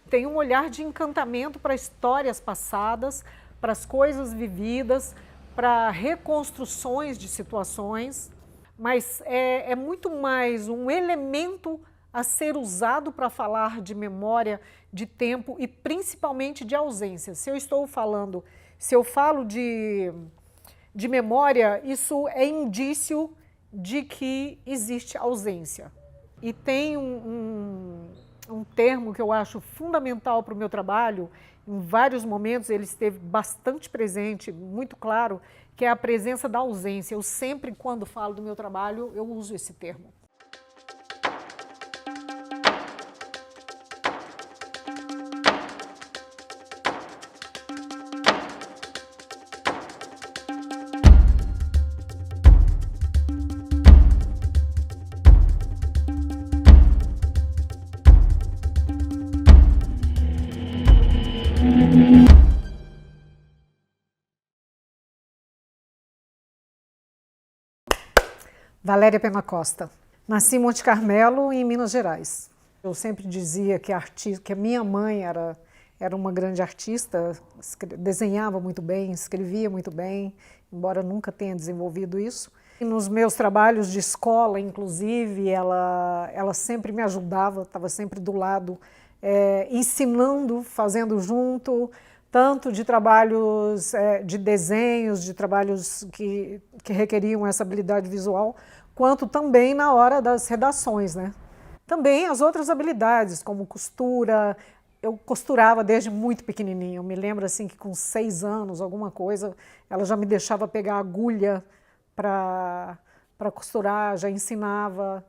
tem um olhar de encantamento para histórias passadas, para as coisas vividas, para reconstruções de situações, mas é muito mais um elemento a ser usado para falar de memória, de tempo e principalmente de ausência. Se eu falo de memória, isso é indício de que existe ausência. E tem um termo que eu acho fundamental para o meu trabalho, em vários momentos ele esteve bastante presente, muito claro, que é a presença da ausência. Eu sempre, quando falo do meu trabalho, eu uso esse termo. Valéria Pena Costa. Nasci em Monte Carmelo, em Minas Gerais. Eu sempre dizia que a minha mãe era uma grande artista, desenhava muito bem, escrevia muito bem, embora nunca tenha desenvolvido isso. E nos meus trabalhos de escola, inclusive, ela sempre me ajudava, estava sempre do lado, ensinando, fazendo junto, tanto de trabalhos de desenhos, de trabalhos que requeriam essa habilidade visual, quanto também na hora das redações, né? Também as outras habilidades, como costura. Eu costurava desde muito pequenininho. Eu me lembro assim que com 6 anos, alguma coisa, ela já me deixava pegar agulha para costurar, já ensinava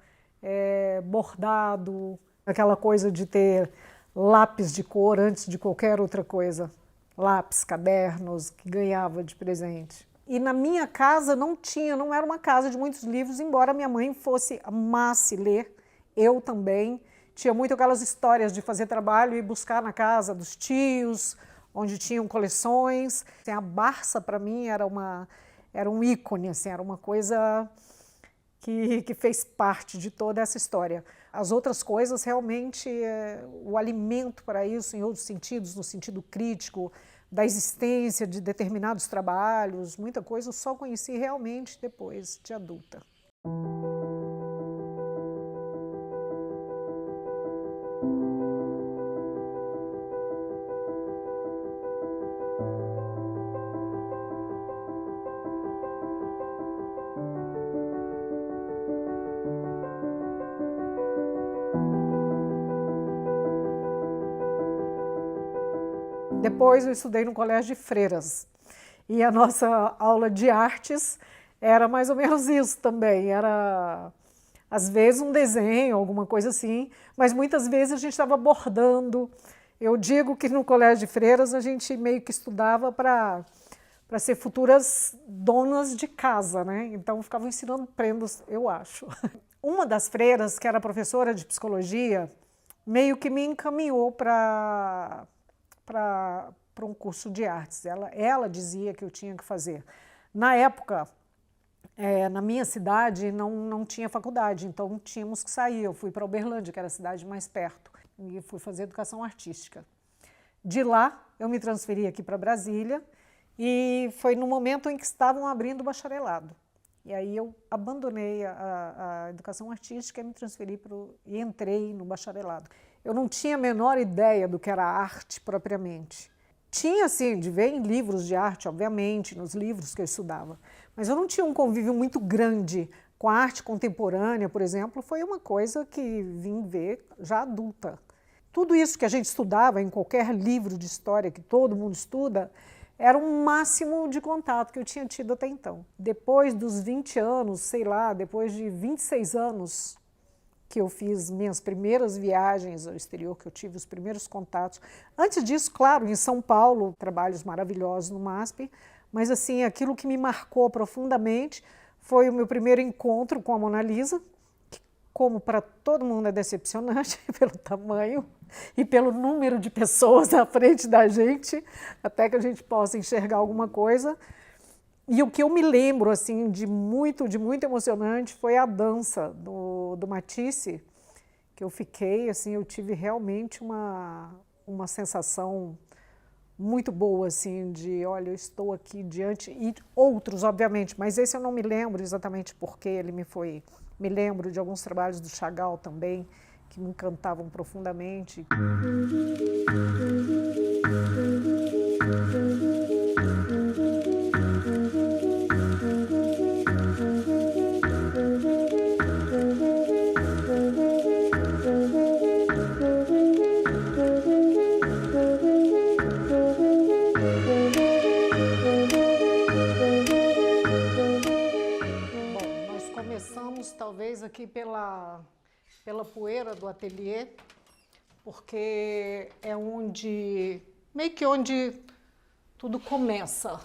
bordado, aquela coisa de ter lápis de cor antes de qualquer outra coisa. Lápis, cadernos, que ganhava de presente. E na minha casa não era uma casa de muitos livros, embora minha mãe amasse ler, eu também. Tinha muito aquelas histórias de fazer trabalho e buscar na casa dos tios, onde tinham coleções. A Barça, para mim, era um ícone, assim, era uma coisa que fez parte de toda essa história. As outras coisas, realmente, o alimento para isso, em outros sentidos, no sentido crítico, da existência de determinados trabalhos, muita coisa eu só conheci realmente depois de adulta. Depois eu estudei no colégio de freiras e a nossa aula de artes era mais ou menos isso também, era às vezes um desenho, alguma coisa assim, mas muitas vezes a gente estava bordando. Eu digo que no colégio de freiras a gente meio que estudava para ser futuras donas de casa, né? Então ficavam ensinando prendas, eu acho. Uma das freiras, que era professora de psicologia, meio que me encaminhou para um curso de artes. Ela dizia que eu tinha que fazer. Na época, na minha cidade, não tinha faculdade, então tínhamos que sair. Eu fui para Uberlândia, que era a cidade mais perto, e fui fazer educação artística. De lá, eu me transferi aqui para Brasília, e foi no momento em que estavam abrindo o bacharelado. E aí eu abandonei a educação artística e me transferi e entrei no bacharelado. Eu não tinha a menor ideia do que era arte propriamente. Tinha, assim, de ver em livros de arte, obviamente, nos livros que eu estudava, mas eu não tinha um convívio muito grande com a arte contemporânea, por exemplo, foi uma coisa que vim ver já adulta. Tudo isso que a gente estudava em qualquer livro de história que todo mundo estuda, era um máximo de contato que eu tinha tido até então. Depois dos 20 anos, sei lá, depois de 26 anos que eu fiz minhas primeiras viagens ao exterior, que eu tive os primeiros contatos. Antes disso, claro, em São Paulo, trabalhos maravilhosos no MASP, mas assim, aquilo que me marcou profundamente foi o meu primeiro encontro com a Mona Lisa, que, como para todo mundo, é decepcionante pelo tamanho e pelo número de pessoas à frente da gente, até que a gente possa enxergar alguma coisa. E o que eu me lembro assim, de muito emocionante foi a dança do Matisse, que eu fiquei, assim, eu tive realmente uma sensação muito boa, assim, de, olha, eu estou aqui diante, e outros, obviamente, mas esse eu não me lembro exatamente porque ele me foi... Me lembro de alguns trabalhos do Chagall também, que me encantavam profundamente. Talvez aqui pela poeira do ateliê, porque é onde, meio que onde tudo começa.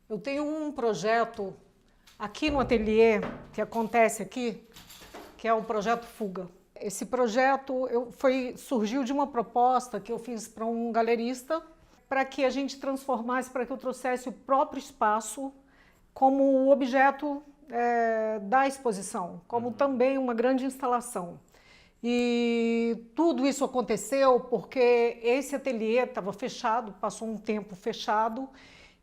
Eu tenho um projeto aqui no ateliê, que acontece aqui, que é o projeto Fuga. Esse projeto surgiu de uma proposta que eu fiz para um galerista, para que a gente transformasse, para que eu trouxesse o próprio espaço como objeto da exposição, como também uma grande instalação. E tudo isso aconteceu porque esse ateliê estava fechado, passou um tempo fechado,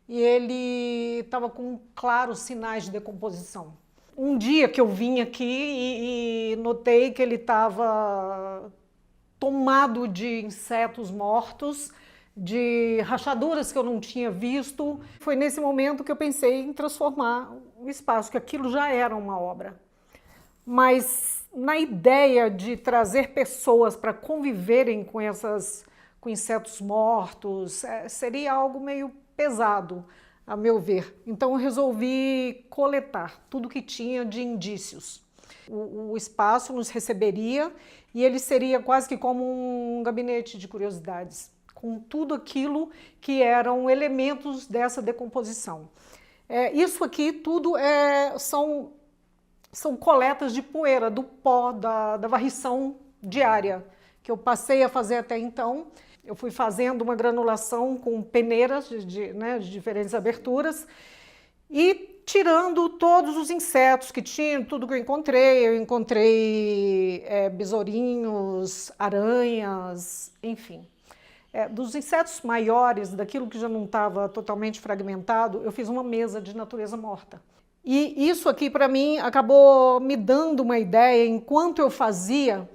e ele estava com claros sinais de decomposição. Um dia que eu vim aqui e notei que ele estava tomado de insetos mortos, de rachaduras que eu não tinha visto. Foi nesse momento que eu pensei em transformar o espaço, que aquilo já era uma obra. Mas na ideia de trazer pessoas para conviverem com insetos mortos, seria algo meio pesado, a meu ver. Então eu resolvi coletar tudo que tinha de indícios. O espaço nos receberia e ele seria quase que como um gabinete de curiosidades, com tudo aquilo que eram elementos dessa decomposição. Isso aqui tudo são coletas de poeira, do pó, da varrição diária, que eu passei a fazer até então. Eu fui fazendo uma granulação com peneiras de diferentes aberturas e tirando todos os insetos que tinham, tudo que eu encontrei. Eu encontrei besourinhos, aranhas, enfim. Dos insetos maiores, daquilo que já não estava totalmente fragmentado, eu fiz uma mesa de natureza morta. E isso aqui, para mim, acabou me dando uma ideia. Enquanto eu fazia,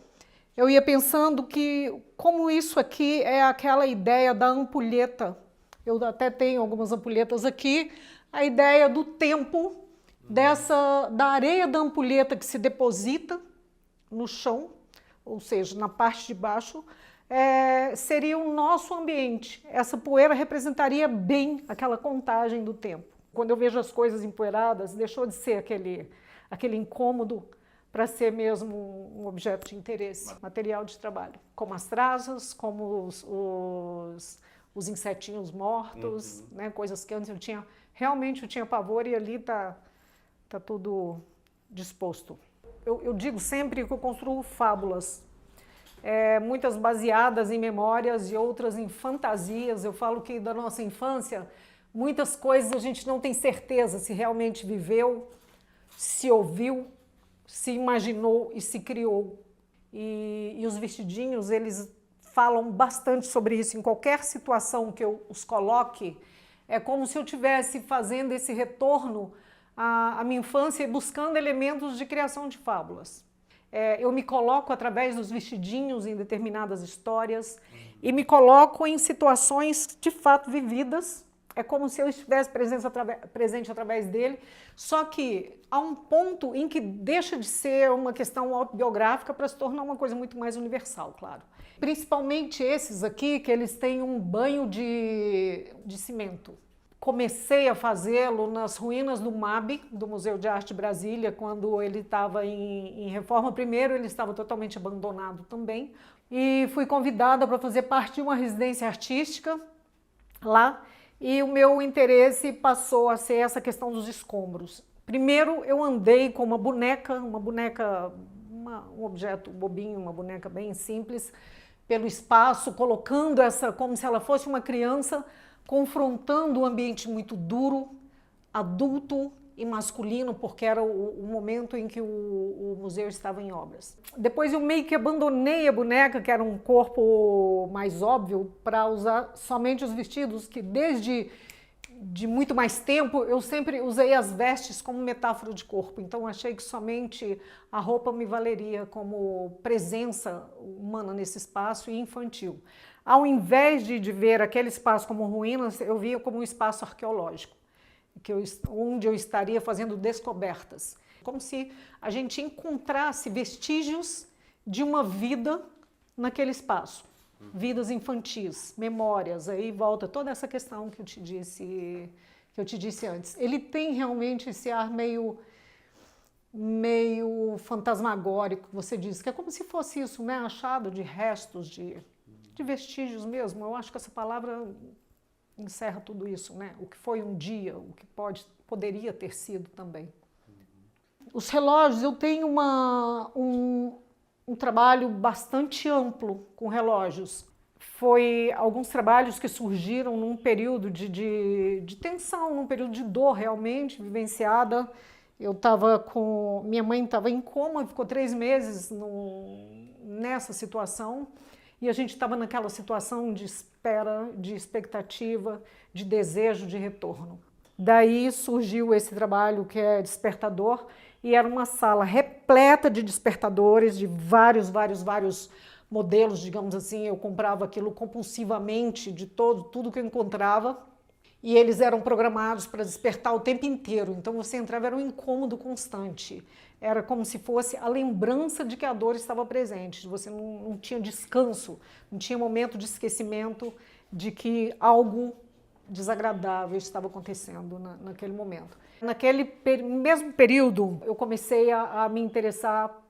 eu ia pensando que, como isso aqui é aquela ideia da ampulheta, eu até tenho algumas ampulhetas aqui, a ideia do tempo, da areia da ampulheta que se deposita no chão, ou seja, na parte de baixo, seria o nosso ambiente. Essa poeira representaria bem aquela contagem do tempo. Quando eu vejo as coisas empoeiradas, deixou de ser aquele incômodo para ser mesmo um objeto de interesse, material de trabalho. Como as trazas, como os insetinhos mortos, né, coisas que antes realmente eu tinha pavor, e ali tá tudo disposto. Eu digo sempre que eu construo fábulas, muitas baseadas em memórias e outras em fantasias. Eu falo que da nossa infância, muitas coisas a gente não tem certeza se realmente viveu, se ouviu, se imaginou e se criou. E os vestidinhos, eles falam bastante sobre isso. Em qualquer situação que eu os coloque, é como se eu estivesse fazendo esse retorno à minha infância e buscando elementos de criação de fábulas. Eu me coloco através dos vestidinhos em determinadas histórias e me coloco em situações de fato vividas. É como se eu estivesse presente através dele, só que há um ponto em que deixa de ser uma questão autobiográfica para se tornar uma coisa muito mais universal, claro. Principalmente esses aqui, que eles têm um banho de cimento. Comecei a fazê-lo nas ruínas do MAB, do Museu de Arte de Brasília, quando ele estava em reforma. Primeiro, ele estava totalmente abandonado também, e fui convidada para fazer parte de uma residência artística lá. E o meu interesse passou a ser essa questão dos escombros. Primeiro eu andei com uma boneca, um objeto bobinho, uma boneca bem simples, pelo espaço, colocando essa como se ela fosse uma criança, confrontando um ambiente muito duro, adulto, e masculino, porque era o momento em que o museu estava em obras. Depois eu meio que abandonei a boneca, que era um corpo mais óbvio, para usar somente os vestidos, que desde de muito mais tempo eu sempre usei as vestes como metáfora de corpo. Então achei que somente a roupa me valeria como presença humana nesse espaço e infantil. Ao invés de ver aquele espaço como ruínas, eu via como um espaço arqueológico, onde eu estaria fazendo descobertas. Como se a gente encontrasse vestígios de uma vida naquele espaço. Vidas infantis, memórias, aí volta toda essa questão que eu te disse antes. Ele tem realmente esse ar meio fantasmagórico, você disse, que é como se fosse isso, né? Achado de restos, de vestígios mesmo. Eu acho que essa palavra encerra tudo isso, né? O que foi um dia, o que poderia ter sido também. Os relógios, eu tenho um trabalho bastante amplo com relógios. Foi alguns trabalhos que surgiram num período de tensão, num período de dor realmente vivenciada. Eu estava com... Minha mãe estava em coma, ficou 3 meses nessa situação. E a gente estava naquela situação de espera, de expectativa, de desejo de retorno. Daí surgiu esse trabalho que é Despertador, e era uma sala repleta de despertadores, de vários modelos, digamos assim. Eu comprava aquilo compulsivamente, de tudo que eu encontrava, e eles eram programados para despertar o tempo inteiro. Então você entrava, era um incômodo constante. Era como se fosse a lembrança de que a dor estava presente. Você não tinha descanso, não tinha momento de esquecimento de que algo desagradável estava acontecendo naquele momento. Naquele mesmo período, eu comecei a me interessar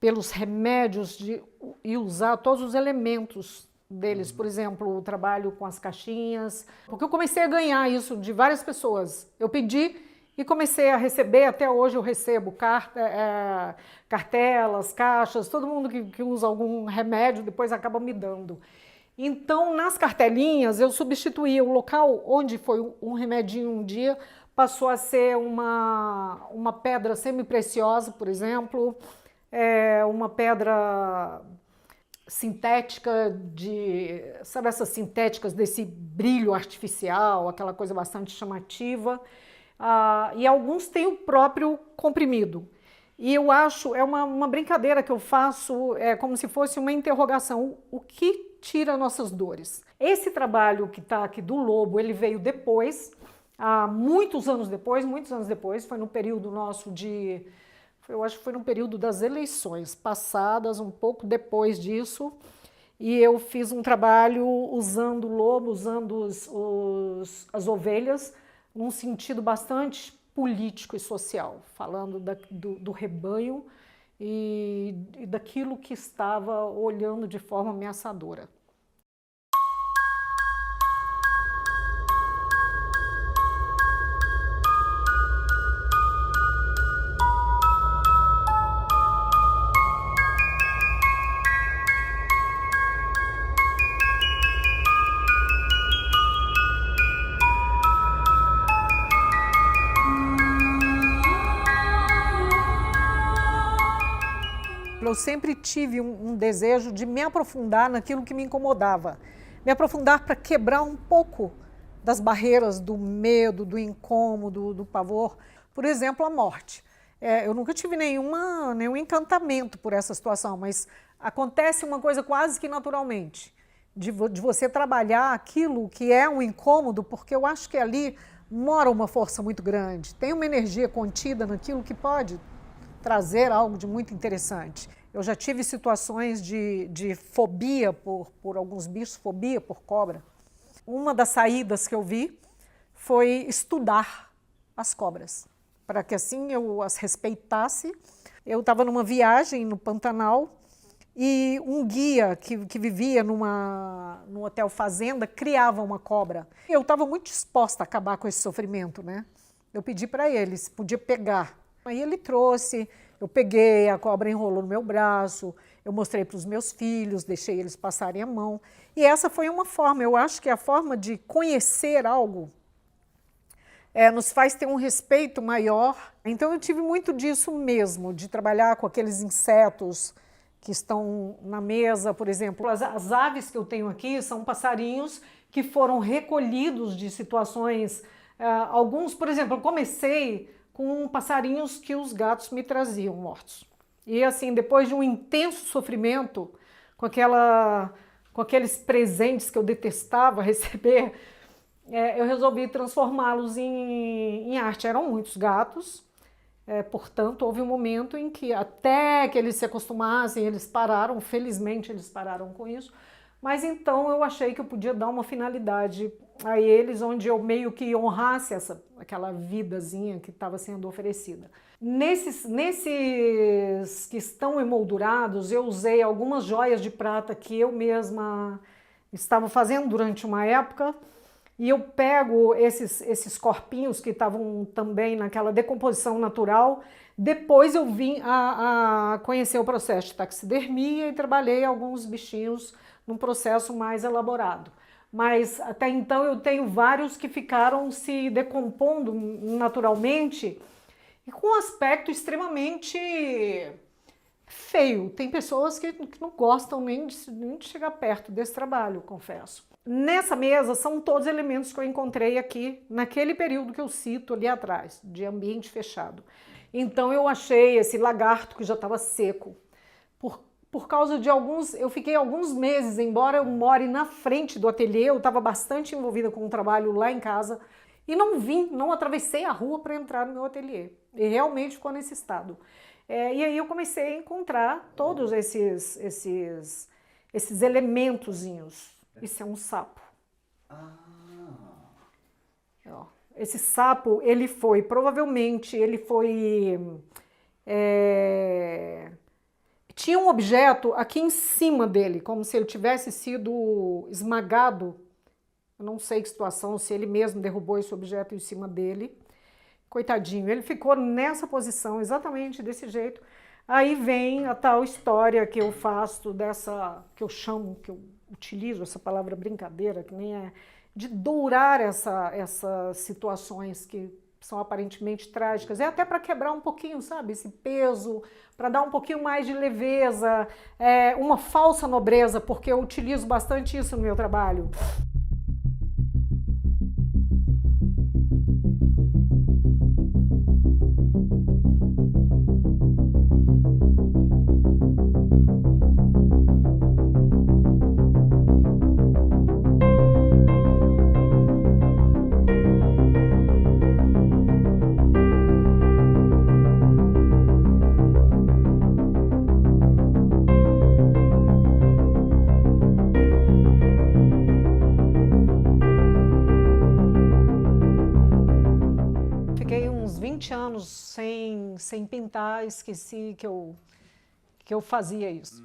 pelos remédios e usar todos os elementos deles. Por exemplo, o trabalho com as caixinhas, porque eu comecei a ganhar isso de várias pessoas. Eu pedi e comecei a receber, até hoje eu recebo cartelas, caixas, todo mundo que usa algum remédio depois acaba me dando. Então, nas cartelinhas, eu substituía o local onde foi um remedinho um dia, passou a ser uma pedra semi-preciosa, por exemplo, uma pedra sintética, sabe essas sintéticas desse brilho artificial, aquela coisa bastante chamativa, e alguns têm o próprio comprimido. E eu acho, é uma brincadeira que eu faço, é como se fosse uma interrogação, o que tira nossas dores? Esse trabalho que está aqui do lobo, ele veio depois, muitos anos depois, foi no período nosso eu acho que foi no período das eleições passadas, um pouco depois disso, e eu fiz um trabalho usando o lobo, usando as ovelhas, num sentido bastante político e social, falando do rebanho e daquilo que estava olhando de forma ameaçadora. Eu sempre tive um desejo de me aprofundar naquilo que me incomodava. Me aprofundar para quebrar um pouco das barreiras do medo, do incômodo, do pavor. Por exemplo, a morte. Eu nunca tive nenhum encantamento por essa situação, mas acontece uma coisa quase que naturalmente, de você trabalhar aquilo que é um incômodo, porque eu acho que ali mora uma força muito grande, tem uma energia contida naquilo que pode trazer algo de muito interessante. Eu já tive situações de fobia por alguns bichos, fobia por cobra. Uma das saídas que eu vi foi estudar as cobras, para que assim eu as respeitasse. Eu estava numa viagem no Pantanal e um guia que vivia num hotel fazenda criava uma cobra. Eu estava muito disposta a acabar com esse sofrimento, né? Eu pedi para ele se podia pegar. Aí ele trouxe, eu peguei, a cobra enrolou no meu braço, eu mostrei para os meus filhos, deixei eles passarem a mão. E essa foi uma forma, eu acho que a forma de conhecer algo nos faz ter um respeito maior. Então eu tive muito disso mesmo, de trabalhar com aqueles insetos que estão na mesa, por exemplo. As aves que eu tenho aqui são passarinhos que foram recolhidos de situações. Alguns, por exemplo, eu comecei com passarinhos que os gatos me traziam mortos. E assim, depois de um intenso sofrimento, com aqueles presentes que eu detestava receber, eu resolvi transformá-los em arte. Eram muitos gatos, portanto, houve um momento em que, até que eles se acostumassem, eles pararam, felizmente eles pararam com isso, mas então eu achei que eu podia dar uma finalidade a eles, onde eu meio que honrasse aquela vidazinha que estava sendo oferecida. Nesses que estão emoldurados, eu usei algumas joias de prata que eu mesma estava fazendo durante uma época, e eu pego esses corpinhos que estavam também naquela decomposição natural. Depois eu vim a conhecer o processo de taxidermia e trabalhei alguns bichinhos num processo mais elaborado. Mas até então eu tenho vários que ficaram se decompondo naturalmente e com um aspecto extremamente feio. Tem pessoas que não gostam nem de chegar perto desse trabalho, confesso. Nessa mesa são todos elementos que eu encontrei aqui naquele período que eu cito ali atrás, de ambiente fechado. Então eu achei esse lagarto que já estava seco. Por causa de eu fiquei alguns meses, embora eu more na frente do ateliê, eu estava bastante envolvida com o trabalho lá em casa e não atravessei a rua para entrar no meu ateliê. E realmente ficou nesse estado. E aí eu comecei a encontrar todos esses elementozinhos. Isso é um sapo. Ó, esse sapo, provavelmente, tinha um objeto aqui em cima dele, como se ele tivesse sido esmagado. Eu não sei que situação, se ele mesmo derrubou esse objeto em cima dele. Coitadinho, ele ficou nessa posição, exatamente desse jeito. Aí vem a tal história que eu faço que eu utilizo essa palavra brincadeira, que nem é, de dourar essas situações que são aparentemente trágicas, até para quebrar um pouquinho, sabe, esse peso, para dar um pouquinho mais de leveza, uma falsa nobreza, porque eu utilizo bastante isso no meu trabalho. Anos sem pintar, esqueci que eu fazia isso.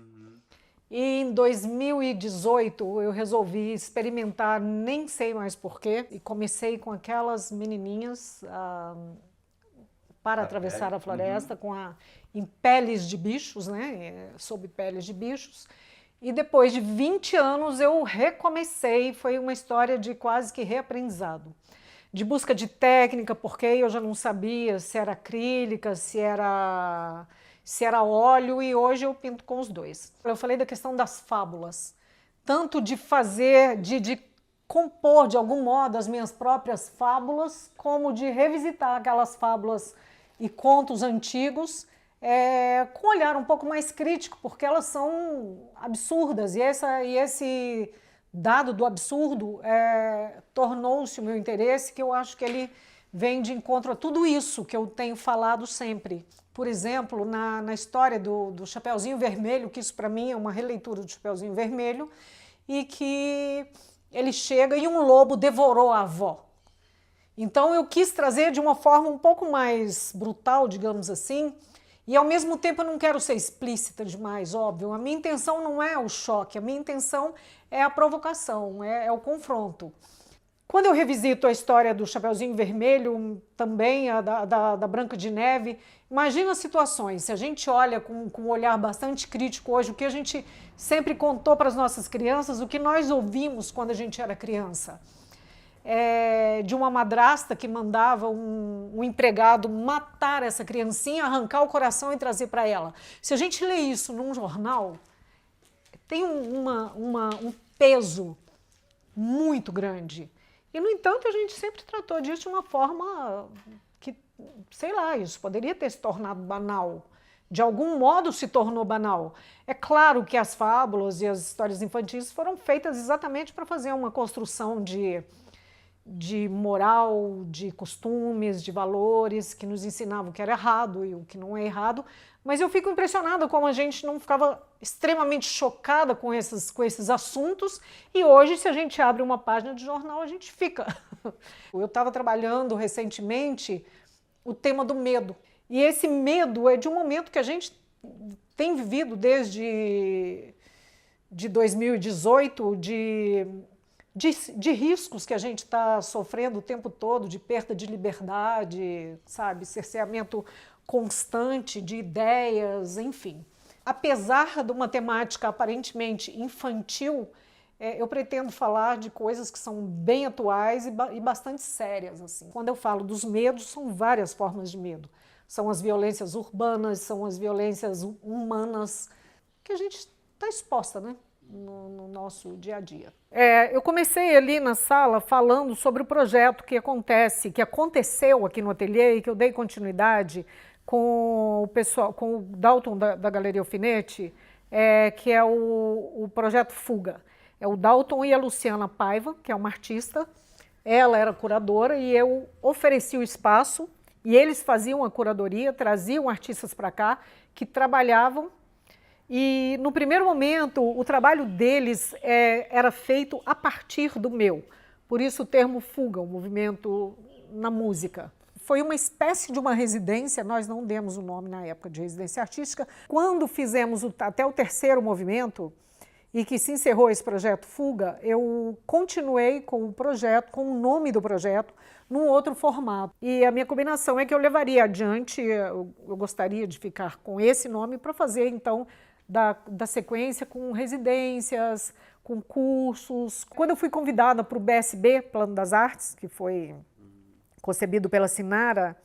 E em 2018 eu resolvi experimentar, nem sei mais porquê, e comecei com aquelas menininhas para atravessar a floresta em peles de bichos, né? Sob peles de bichos. E depois de 20 anos eu recomecei, foi uma história de quase que reaprendizado. De busca de técnica, porque eu já não sabia se era acrílica, se era óleo, e hoje eu pinto com os dois. Eu falei da questão das fábulas, tanto de fazer, de compor de algum modo as minhas próprias fábulas, como de revisitar aquelas fábulas e contos antigos com um olhar um pouco mais crítico, porque elas são absurdas, e esse dado do absurdo tornou-se o meu interesse, que eu acho que ele vem de encontro a tudo isso que eu tenho falado sempre. Por exemplo, na história do Chapeuzinho Vermelho, que isso para mim é uma releitura do Chapeuzinho Vermelho, e que ele chega e um lobo devorou a avó. Então eu quis trazer de uma forma um pouco mais brutal, digamos assim, e ao mesmo tempo eu não quero ser explícita demais, óbvio. A minha intenção não é o choque, a minha intenção é a provocação, é o confronto. Quando eu revisito a história do Chapeuzinho Vermelho, também a da Branca de Neve, imagina as situações, se a gente olha com um olhar bastante crítico hoje, o que a gente sempre contou para as nossas crianças, o que nós ouvimos quando a gente era criança. de uma madrasta que mandava um empregado matar essa criancinha, arrancar o coração e trazer para ela. Se a gente lê isso num jornal, tem um peso muito grande. E, no entanto, a gente sempre tratou disso de uma forma que, sei lá, isso poderia ter se tornado banal. De algum modo se tornou banal. É claro que as fábulas e as histórias infantis foram feitas exatamente para fazer uma construção de moral, de costumes, de valores que nos ensinavam o que era errado e o que não é errado, mas eu fico impressionada como a gente não ficava extremamente chocada com esses assuntos, e hoje, se a gente abre uma página de jornal, a gente fica. Eu estava trabalhando recentemente o tema do medo, e esse medo é de um momento que a gente tem vivido desde 2018, de riscos que a gente está sofrendo o tempo todo, de perda de liberdade, sabe, cerceamento constante de ideias, enfim. Apesar de uma temática aparentemente infantil, eu pretendo falar de coisas que são bem atuais e bastante sérias, assim. Quando eu falo dos medos, são várias formas de medo. São as violências urbanas, são as violências humanas, que a gente está exposta, né? No nosso dia a dia. Eu comecei ali na sala falando sobre o projeto que aconteceu aqui no ateliê e que eu dei continuidade com o pessoal, com o Dalton da Galeria Alfinete, que é o projeto Fuga. É o Dalton e a Luciana Paiva, que é uma artista. Ela era curadora e eu ofereci o espaço e eles faziam a curadoria, traziam artistas para cá que trabalhavam. E, no primeiro momento, o trabalho deles era feito a partir do meu. Por isso o termo Fuga, o movimento na música. Foi uma espécie de uma residência, nós não demos o nome na época de residência artística. Quando fizemos até o terceiro movimento, e que se encerrou esse projeto Fuga, eu continuei com o projeto, com o nome do projeto, num outro formato. E a minha combinação é que eu levaria adiante, eu gostaria de ficar com esse nome para fazer, então, da sequência com residências, com cursos. Quando eu fui convidada para o BSB, Plano das Artes, que foi concebido pela Sinara,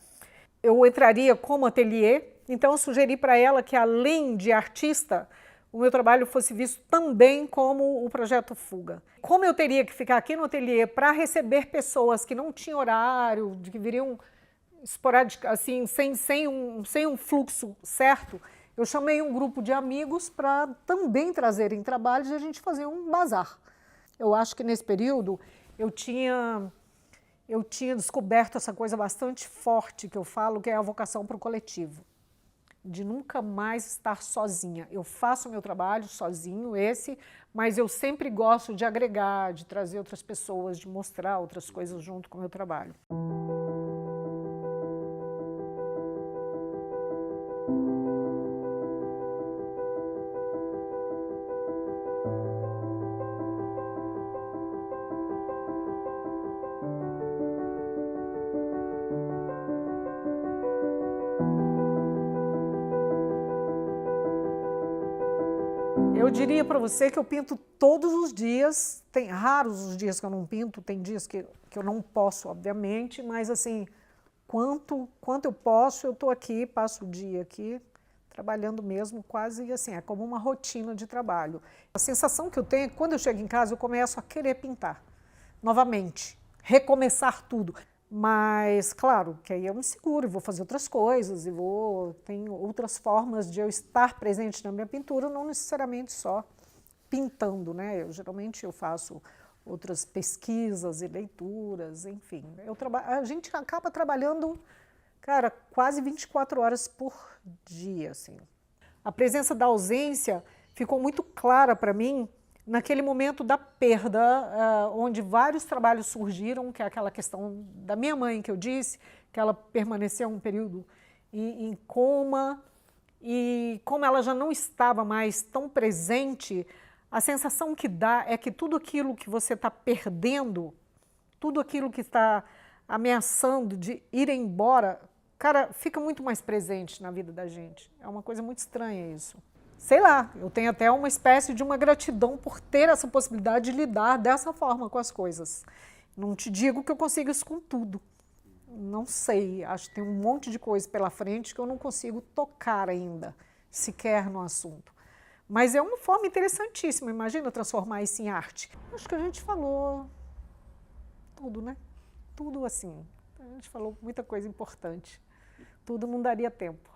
eu entraria como ateliê, então eu sugeri para ela que, além de artista, o meu trabalho fosse visto também como o projeto Fuga. Como eu teria que ficar aqui no ateliê para receber pessoas que não tinham horário, que viriam esporádico, assim, sem um fluxo certo, eu chamei um grupo de amigos para também trazerem trabalhos e a gente fazer um bazar. Eu acho que nesse período eu tinha descoberto essa coisa bastante forte que eu falo, que é a vocação para o coletivo. De nunca mais estar sozinha. Eu faço o meu trabalho sozinho, mas eu sempre gosto de agregar, de trazer outras pessoas, de mostrar outras coisas junto com o meu trabalho. Eu diria para você que eu pinto todos os dias, tem raros os dias que eu não pinto, tem dias que eu não posso, obviamente, mas assim, quanto eu posso, eu estou aqui, passo o dia aqui, trabalhando mesmo, quase assim, é como uma rotina de trabalho. A sensação que eu tenho é que quando eu chego em casa eu começo a querer pintar, novamente, recomeçar tudo. Mas, claro, que aí eu me seguro e vou fazer outras coisas, tem outras formas de eu estar presente na minha pintura, não necessariamente só pintando, né? Geralmente eu faço outras pesquisas e leituras, enfim. A gente acaba trabalhando, cara, quase 24 horas por dia, assim. A presença da ausência ficou muito clara para mim naquele momento da perda, onde vários trabalhos surgiram, que é aquela questão da minha mãe, que eu disse, que ela permaneceu um período em coma, e como ela já não estava mais tão presente, a sensação que dá é que tudo aquilo que você está perdendo, tudo aquilo que está ameaçando de ir embora, cara, fica muito mais presente na vida da gente. É uma coisa muito estranha isso. Sei lá, eu tenho até uma espécie de uma gratidão por ter essa possibilidade de lidar dessa forma com as coisas. Não te digo que eu consigo isso com tudo. Não sei, acho que tem um monte de coisa pela frente que eu não consigo tocar ainda, sequer no assunto. Mas é uma forma interessantíssima, imagina transformar isso em arte. Acho que a gente falou tudo, né? Tudo assim. A gente falou muita coisa importante. Tudo não daria tempo.